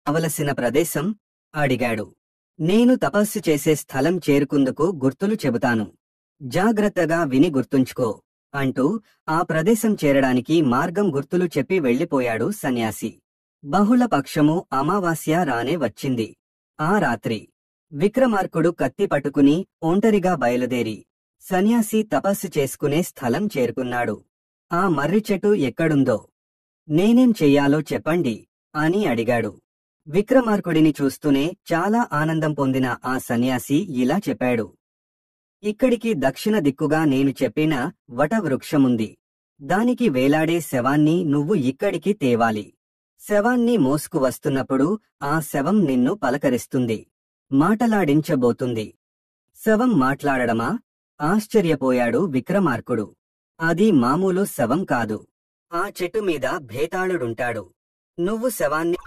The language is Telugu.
అవలసిన ప్రదేశం అడిగాడు. నేను తపస్సు చేసే స్థలం చేరుకుందుకు గుర్తులు చెబుతాను. జాగ్రత్తగా విని గుర్తుంచుకో అంటూ ఆ ప్రదేశం చేరడానికి మార్గం గుర్తులు చెప్పి వెళ్ళిపోయాడు సన్యాసి. బహుళ పక్షము అమావాస్య రానే వచ్చింది. ఆ రాత్రి విక్రమార్కుడు కత్తి పట్టుకుని ఒంటరిగా బయలుదేరి సన్యాసి తపస్సు చేసుకునే స్థలం చేరుకున్నాడు. ఆ మర్రి చెట్టు ఎక్కడుందో, నేనేం చెయ్యాలో చెప్పండి అని అడిగాడు. విక్రమార్కుడిని చూస్తూనే చాలా ఆనందం పొందిన ఆ సన్యాసి ఇలా చెప్పాడు. ఇక్కడికి దక్షిణ దిక్కుగా నేను చెప్పిన వటవృక్షముంది. దానికి వేలాడే శవాన్ని నువ్వు ఇక్కడికి తేవాలి. శవాన్ని మోసుకు వస్తున్నప్పుడు ఆ శవం నిన్ను పలకరిస్తుంది, మాటలాడించబోతుంది. శవం మాట్లాడడమా? ఆశ్చర్యపోయాడు విక్రమార్కుడు. అది మామూలు శవం కాదు. ఆ చెట్టు మీద భేతాళుడుంటాడు. నువ్వు శవాన్ని